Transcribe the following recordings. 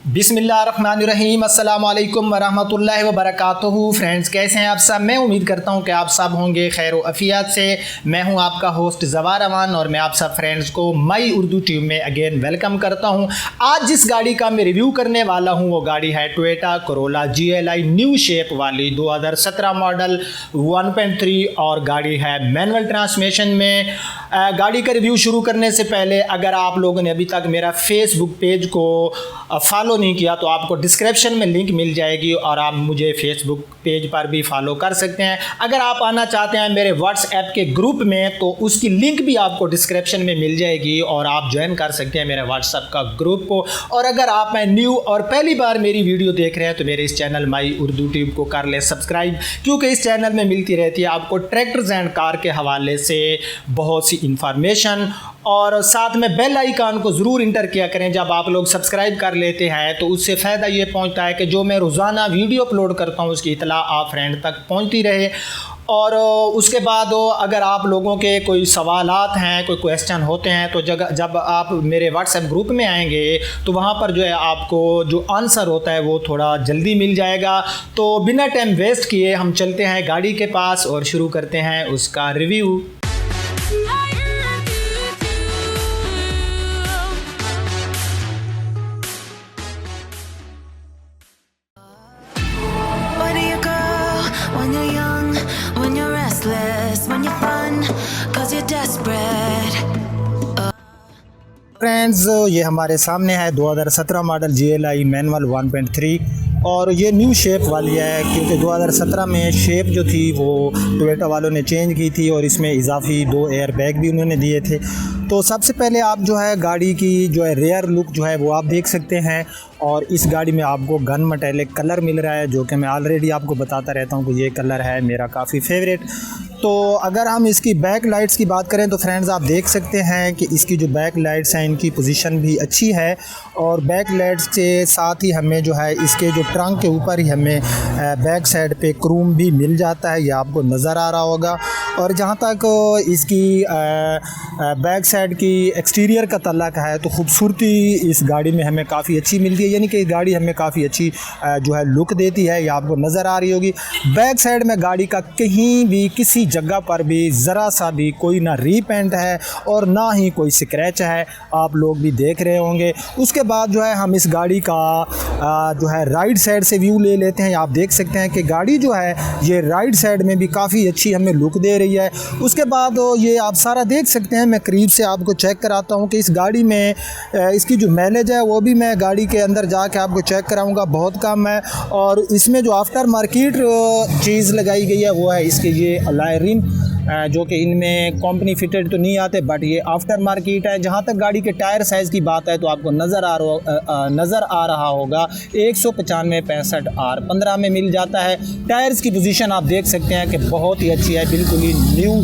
बिस्मिल्लाहिर्रहमानिर्रहीम अस्सलामुअलैकुम वरहमतुल्लाहि वबरकातुहू। फ्रेंड्स, कैसे हैं आप सब? मैं उम्मीद करता हूं कि आप सब होंगे खैर व अफ़ियत से। मैं हूं आपका होस्ट ज़वार अमान और मैं आप सब फ्रेंड्स को माई उर्दू ट्यूब में अगेन वेलकम करता हूं। आज जिस गाड़ी का मैं रिव्यू करने वाला हूं वो गाड़ी है Toyota Corolla GLI new shape वाली 2017 मॉडल 1.3 और गाड़ी है मैनुअल ट्रांसमिशन में। गाड़ी का रिव्यू शुरू करने से पहले अगर आप लोगों ने अभी तक मेरा फेसबुक पेज को फॉलो नहीं किया तो आपको डिस्क्रिप्शन में लिंक मिल जाएगी और आप मुझे फेसबुक पेज पर भी फॉलो कर सकते हैं। अगर आप आना चाहते हैं मेरे व्हाट्सएप के ग्रुप में तो उसकी लिंक भी आपको डिस्क्रिप्शन में मिल जाएगी और आप ज्वाइन कर सकते हैं मेरे व्हाट्सएप का ग्रुप को। और अगर आप न्यू और पहली बार मेरी वीडियो देख रहे हैं तो मेरे इस चैनल माई उर्दू ट्यूब को कर ले सब्सक्राइब, क्योंकि इस चैनल में मिलती रहती है आपको ट्रैक्टर्स एंड कार के हवाले से बहुत सी इंफॉर्मेशन। और साथ में बेल आइकन को ज़रूर इंटर किया करें। जब आप लोग सब्सक्राइब कर लेते हैं तो उससे फ़ायदा ये पहुंचता है कि जो मैं रोज़ाना वीडियो अपलोड करता हूं उसकी इतला आप फ्रेंड तक पहुंचती रहे। और उसके बाद अगर आप लोगों के कोई सवालात हैं, कोई क्वेश्चन होते हैं तो जब आप मेरे व्हाट्सएप ग्रुप में आएंगे तो वहाँ पर जो है आपको जो आंसर होता है वो थोड़ा जल्दी मिल जाएगा। तो बिना टाइम वेस्ट किए हम चलते हैं गाड़ी के पास और शुरू करते हैं उसका review. When you're young, when you're restless, when you're fun, 'cause you're desperate. Friends, ये हमारे सामने है 2017 मॉडल GLI मैनुअल 1.3 और ये न्यू शेप वाली है, क्योंकि 2017 में शेप जो थी वो टोयोटा वालों ने चेंज की थी और इसमें इजाफी 2 एयर बैग भी उन्होंने दिए थे। तो सबसे पहले आप जो है गाड़ी की जो है रेयर लुक जो है वो आप देख सकते हैं और इस गाड़ी में आपको गन मेटेलिक कलर मिल रहा है, जो कि मैं ऑलरेडी आपको बताता रहता हूँ कि ये कलर है मेरा काफ़ी फेवरेट। तो अगर हम इसकी बैक लाइट्स की बात करें तो फ्रेंड्स आप देख सकते हैं कि इसकी जो बैक लाइट्स हैं इनकी पोजीशन भी अच्छी है और बैक लाइट्स के साथ ही हमें जो है इसके जो ट्रंक के ऊपर ही हमें बैक साइड पे क्रूम भी मिल जाता है, ये आपको नज़र आ रहा होगा। और जहाँ तक इसकी बैक साइड की एक्सटीरियर का तल्लक है तो ख़ूबसूरती इस गाड़ी में हमें काफ़ी अच्छी मिलती है, यानी कि गाड़ी हमें काफ़ी अच्छी जो है लुक देती है, ये आपको नज़र आ रही होगी। बैक साइड में गाड़ी का कहीं भी किसी जगह पर भी ज़रा सा भी कोई ना रीपेंट है और ना ही कोई स्क्रैच है, आप लोग भी देख रहे होंगे। उसके बाद जो है हम इस गाड़ी का जो है राइट साइड से व्यू ले लेते हैं। आप देख सकते हैं कि गाड़ी जो है ये राइट साइड में भी काफ़ी अच्छी हमें लुक दे रही है। उसके बाद ये आप सारा देख सकते हैं, मैं करीब से आपको चेक कराता हूँ कि इस गाड़ी में इसकी जो माइलेज है वो भी मैं गाड़ी के अंदर जाके आपको चेक कराऊँगा, बहुत कम है। और इसमें जो आफ्टर मार्केट चीज़ लगाई गई है वो है इसके ये अलॉय रिम, जो कि इनमें कंपनी फिटेड तो नहीं आते बट ये आफ्टर मार्केट है। जहाँ तक गाड़ी के टायर साइज़ की बात है तो आपको नज़र आ रहा होगा 195/65 R15 में मिल जाता है। टायर्स की पोजीशन आप देख सकते हैं कि बहुत ही अच्छी है, बिल्कुल ही न्यू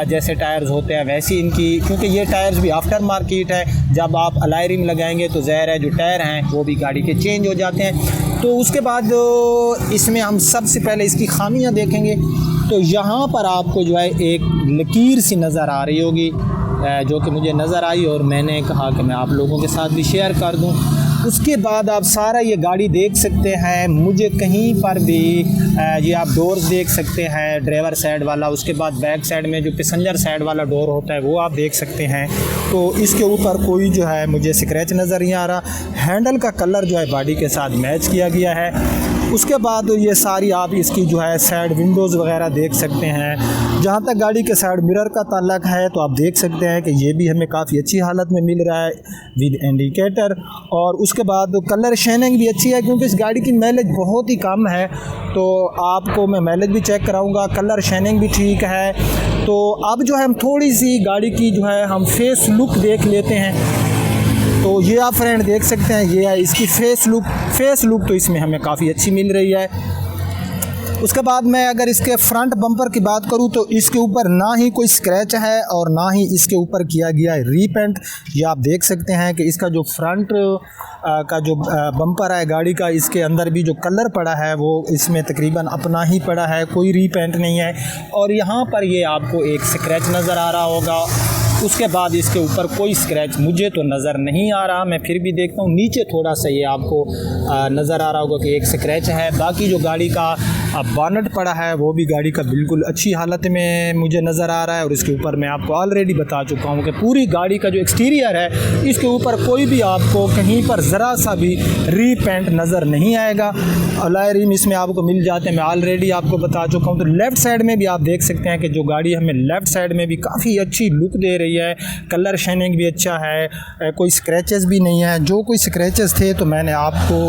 जैसे टायर्स होते हैं वैसी इनकी, क्योंकि ये टायर्स भी आफ्टर मार्केट है। जब आप अलॉय रिम लगाएंगे तो ज़ाहिर है जो टायर हैं वो भी गाड़ी के चेंज हो जाते हैं। तो उसके बाद इसमें हम सबसे पहले इसकी खामियां देखेंगे तो यहाँ पर आपको जो है एक लकीर सी नज़र आ रही होगी, जो कि मुझे नज़र आई और मैंने कहा कि मैं आप लोगों के साथ भी शेयर कर दूँ। उसके बाद आप सारा ये गाड़ी देख सकते हैं, मुझे कहीं पर भी ये आप डोर्स देख सकते हैं ड्राइवर साइड वाला, उसके बाद बैक साइड में जो पैसेंजर साइड वाला डोर होता है वो आप देख सकते हैं। तो इसके ऊपर कोई जो है मुझे स्क्रैच नज़र नहीं आ रहा। हैंडल का कलर जो है बॉडी के साथ मैच किया गया है। उसके बाद ये सारी आप इसकी जो है साइड विंडोज़ वगैरह देख सकते हैं। जहाँ तक गाड़ी के साइड मिरर का ताल्लुक है तो आप देख सकते हैं कि ये भी हमें काफ़ी अच्छी हालत में मिल रहा है विद इंडिकेटर। और उसके बाद कलर शेनिंग भी अच्छी है, क्योंकि इस गाड़ी की माइलेज बहुत ही कम है तो आपको मैं माइलेज भी चेक कराऊंगा। कलर शेनिंग भी ठीक है। तो अब जो है हम थोड़ी सी गाड़ी की जो है हम फेस लुक देख लेते हैं। तो ये आप फ्रेंड देख सकते हैं, ये है इसकी फेस लुक तो इसमें हमें काफ़ी अच्छी मिल रही है। उसके बाद मैं अगर इसके फ्रंट बम्पर की बात करूं तो इसके ऊपर ना ही कोई स्क्रैच है और ना ही इसके ऊपर किया गया है रीपेंट। ये आप देख सकते हैं कि इसका जो फ्रंट का जो बम्पर है गाड़ी का, इसके अंदर भी जो कलर पड़ा है वो इसमें तकरीबन अपना ही पड़ा है, कोई रीपेंट नहीं है। और यहाँ पर ये आपको एक स्क्रैच नज़र आ रहा होगा। उसके बाद इसके ऊपर कोई स्क्रैच मुझे तो नज़र नहीं आ रहा। मैं फिर भी देखता हूँ नीचे थोड़ा सा ये आपको नज़र आ रहा होगा कि एक स्क्रैच है। बाकी जो गाड़ी का बॉनेट पड़ा है वो भी गाड़ी का बिल्कुल अच्छी हालत में मुझे नज़र आ रहा है। और इसके ऊपर मैं आपको ऑलरेडी बता चुका हूँ कि पूरी गाड़ी का जो एक्सटीरियर है इसके ऊपर कोई भी आपको कहीं पर ज़रा सा भी रीपेंट नज़र नहीं आएगा। अलॉय रिम इसमें आपको मिल जाते हैं, मैं ऑलरेडी आपको बता चुका हूँ। तो लेफ़्ट साइड में भी आप देख सकते हैं कि जो गाड़ी हमें लेफ़्ट साइड में भी काफ़ी अच्छी लुक दे रही है। कलर शाइनिंग भी अच्छा है, कोई स्क्रैचेस भी नहीं है। जो कोई स्क्रैचेस थे तो मैंने आपको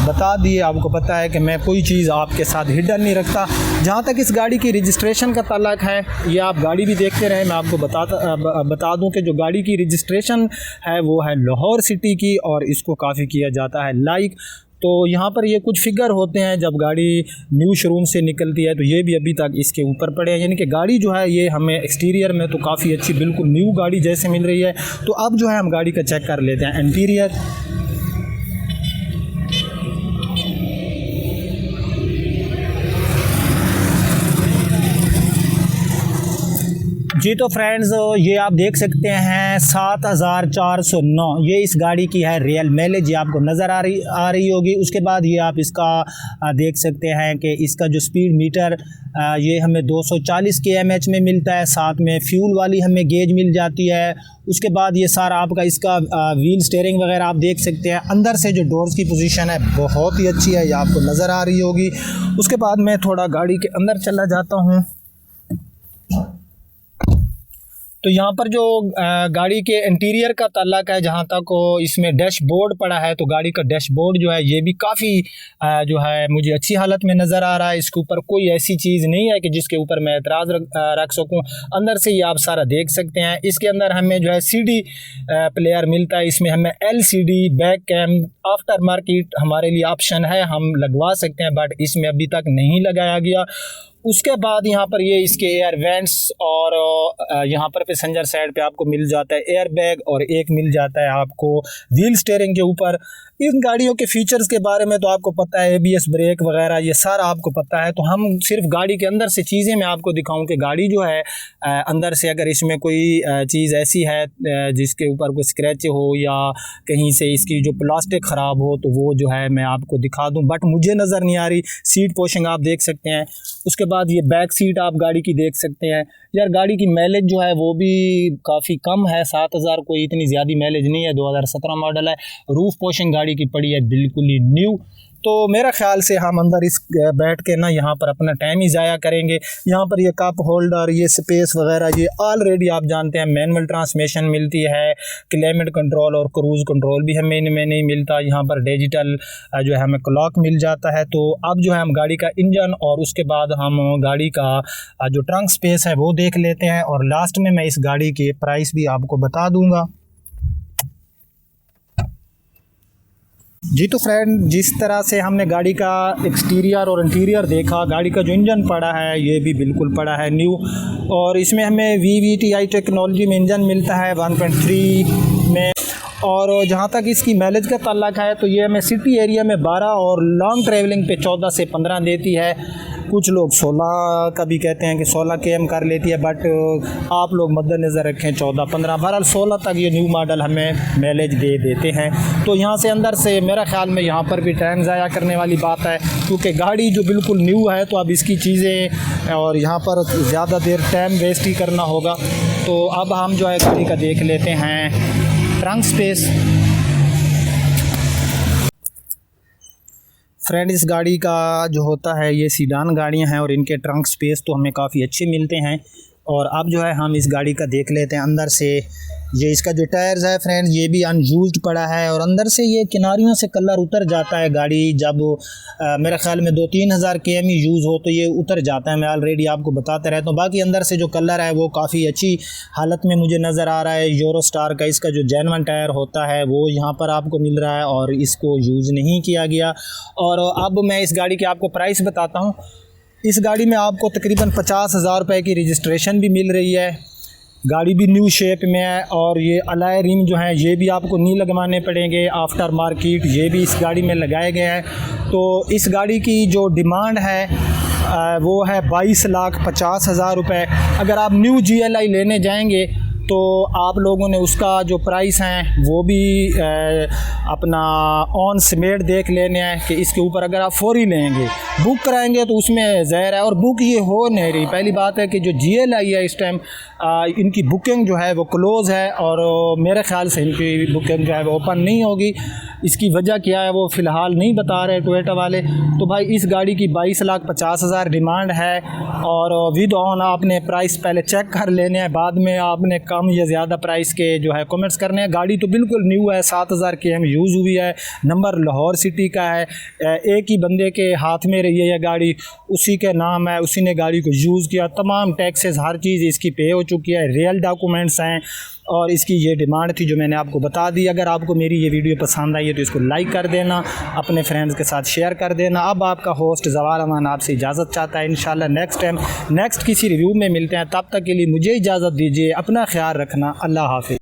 बता दिए। आपको पता है कि मैं कोई चीज़ आपके साथ हिडन नहीं रखता। जहाँ तक इस गाड़ी की रजिस्ट्रेशन का ताल्लुक है, ये आप गाड़ी भी देखते रहे, मैं आपको बता दूं कि जो गाड़ी की रजिस्ट्रेशन है वो है लाहौर सिटी की और इसको काफ़ी किया जाता है लाइक। तो यहाँ पर ये कुछ फिगर होते हैं जब गाड़ी न्यू शोरूम से निकलती है, तो ये भी अभी तक इसके ऊपर पड़े हैं। यानी कि गाड़ी जो है ये हमें एक्सटीरियर में तो काफ़ी अच्छी बिल्कुल न्यू गाड़ी जैसे मिल रही है। तो अब जो है हम गाड़ी का चेक कर लेते हैं इंटीरियर। जी तो फ्रेंड्स ये आप देख सकते हैं 7409 ये इस गाड़ी की है रियल माइलेज, ये आपको नज़र आ रही होगी। उसके बाद ये आप इसका देख सकते हैं कि इसका जो स्पीड मीटर ये हमें 240 kmh में मिलता है। साथ में फ्यूल वाली हमें गेज मिल जाती है। उसके बाद ये सारा आपका इसका व्हील स्टीयरिंग वगैरह आप देख सकते हैं। अंदर से जो डोर्स की पोजीशन है बहुत ही अच्छी है, ये आपको नज़र आ रही होगी। उसके बाद मैं थोड़ा गाड़ी के अंदर चला जाता हूँ। तो यहाँ पर जो गाड़ी के इंटीरियर का ताल्लुक है, जहाँ तक इसमें डैशबोर्ड पड़ा है, तो गाड़ी का डैशबोर्ड जो है ये भी काफ़ी जो है मुझे अच्छी हालत में नज़र आ रहा है। इसके ऊपर कोई ऐसी चीज़ नहीं है कि जिसके ऊपर मैं एतराज़ रख सकूँ। अंदर से ये आप सारा देख सकते हैं। इसके अंदर हमें जो है CD प्लेयर मिलता है, इसमें हमें LCD back cam aftermarket हमारे लिए ऑप्शन है, हम लगवा सकते हैं, बट इसमें अभी तक नहीं लगाया गया। उसके बाद यहाँ पर ये इसके एयर वेंट्स और यहाँ पर पैसेंजर साइड पे आपको मिल जाता है एयर बैग और एक मिल जाता है आपको व्हील स्टीयरिंग के ऊपर। इन गाड़ियों के फीचर्स के बारे में तो आपको पता है, ABS ब्रेक वगैरह ये सारा आपको पता है। तो हम सिर्फ गाड़ी के अंदर से चीज़ें मैं आपको दिखाऊं कि गाड़ी जो है अंदर से अगर इसमें कोई चीज़ ऐसी है जिसके ऊपर कोई स्क्रैच हो या कहीं से इसकी जो प्लास्टिक ख़राब हो तो वो जो है मैं आपको दिखा दूं, बट मुझे नज़र नहीं आ रही। सीट पोशिंग आप देख सकते हैं। उसके बाद ये बैक सीट आप गाड़ी की देख सकते हैं। यार गाड़ी की माइलेज जो है वो भी काफ़ी कम है, 7000 कोई इतनी ज़्यादा माइलेज नहीं है, 2017 मॉडल है। रूफ पोशिंग गाड़ी की पड़ी है बिल्कुल ही न्यू। तो मेरा ख्याल से हम अंदर इस बैठ के ना यहाँ पर अपना टाइम ही ज़ाया करेंगे। यहाँ पर ये कप होल्डर, ये स्पेस वगैरह ये ऑलरेडी आप जानते हैं। मैनुअल ट्रांसमिशन मिलती है, क्लाइमेट कंट्रोल और क्रूज़ कंट्रोल भी हमें इनमें नहीं मिलता। यहाँ पर डिजिटल जो है हमें क्लॉक मिल जाता है। तो अब जो है हम गाड़ी का इंजन और उसके बाद हम गाड़ी का जो ट्रंक स्पेस है वो देख लेते हैं, और लास्ट में मैं इस गाड़ी की प्राइस भी आपको बता दूँगा। जी तो फ्रेंड, जिस तरह से हमने गाड़ी का एक्सटीरियर और इंटीरियर देखा, गाड़ी का जो इंजन पड़ा है ये भी बिल्कुल पड़ा है न्यू, और इसमें हमें VVTi टेक्नोलॉजी में इंजन मिलता है 1.3 में। और जहाँ तक इसकी माइलेज का ताल्लुक है तो ये हमें सिटी एरिया में 12 और लॉन्ग ट्रैवलिंग पे 14 से 15 देती है। कुछ लोग 16 का भी कहते हैं कि 16 km कर लेती है, बट आप लोग मद्देनज़र रखें 14-15, बहरहाल 16 तक ये न्यू मॉडल हमें माइलेज दे देते हैं। तो यहाँ से अंदर से मेरा ख्याल में यहाँ पर भी टाइम ज़ाया करने वाली बात है, क्योंकि गाड़ी जो बिल्कुल न्यू है तो अब इसकी चीज़ें और यहाँ पर ज़्यादा देर टाइम वेस्ट ही करना होगा। तो अब हम जो है गाड़ी का देख लेते हैं ट्रंक स्पेस। फ्रेंड, इस गाड़ी का जो होता है ये सीडान गाड़ियां हैं और इनके ट्रंक स्पेस तो हमें काफ़ी अच्छे मिलते हैं। और अब जो है हम इस गाड़ी का देख लेते हैं अंदर से। ये इसका जो टायर्स है फ्रेंड ये भी अनयूज्ड पड़ा है, और अंदर से ये किनारियों से कलर उतर जाता है। गाड़ी जब मेरे ख्याल में 2-3 हज़ार km यूज़ हो तो ये उतर जाता है। मैं ऑलरेडी आपको बताते रहता हूँ। बाकी अंदर से जो कलर है वो काफ़ी अच्छी हालत में मुझे नज़र आ रहा है। यूरो स्टार का इसका जो जेन्युइन टायर होता है वो यहाँ पर आपको मिल रहा है और इसको यूज़ नहीं किया गया। और अब मैं इस गाड़ी की आपको प्राइस बताता हूँ। इस गाड़ी में आपको तकरीबन 50,000 रुपये की रजिस्ट्रेशन भी मिल रही है। गाड़ी भी न्यू शेप में है, और ये अलॉय रिम जो है ये भी आपको नहीं लगवाने पड़ेंगे, आफ्टर मार्केट ये भी इस गाड़ी में लगाए गए हैं। तो इस गाड़ी की जो डिमांड है वो है 22,50,000 रुपये। अगर आप न्यू GLI लेने जाएंगे तो आप लोगों ने उसका जो प्राइस हैं वो भी अपना ऑन समेट देख लेने हैं कि इसके ऊपर अगर आप फौरी लेंगे बुक कराएंगे तो उसमें ज़हर है, और बुक ये हो नहीं रही। पहली बात है कि जो GLI है इस टाइम इनकी बुकिंग जो है वो क्लोज़ है, और मेरे ख़्याल से इनकी बुकिंग जो है वो ओपन नहीं होगी। इसकी वजह क्या है वो फ़िलहाल नहीं बता रहे टोयोटा वाले। तो भाई इस गाड़ी की 22,50,000 डिमांड है, और विद ऑन आपने प्राइस पहले चेक कर लेने हैं, बाद में आपने कम या ज़्यादा प्राइस के जो है कमेंट्स करने हैं। गाड़ी तो बिल्कुल न्यू है, 7,000 km यूज़ हुई है, नंबर लाहौर सिटी का है, एक ही बंदे के हाथ में रही है यह गाड़ी, उसी के नाम है, उसी ने गाड़ी को यूज़ किया, तमाम टैक्सेस हर चीज़ इसकी पे हो चुकी है, रियल डॉक्यूमेंट्स हैं, और इसकी ये डिमांड थी जो मैंने आपको बता दी। अगर आपको मेरी ये वीडियो पसंद आई है तो इसको लाइक कर देना, अपने फ्रेंड्स के साथ शेयर कर देना। अब आपका होस्ट ज़वार अमान आपसे इजाज़त चाहता है। इंशाल्लाह नेक्स्ट टाइम नेक्स्ट किसी रिव्यू में मिलते हैं, तब तक के लिए मुझे इजाज़त दीजिए, अपना ख्याल रखना, अल्लाह हाफ़िज़।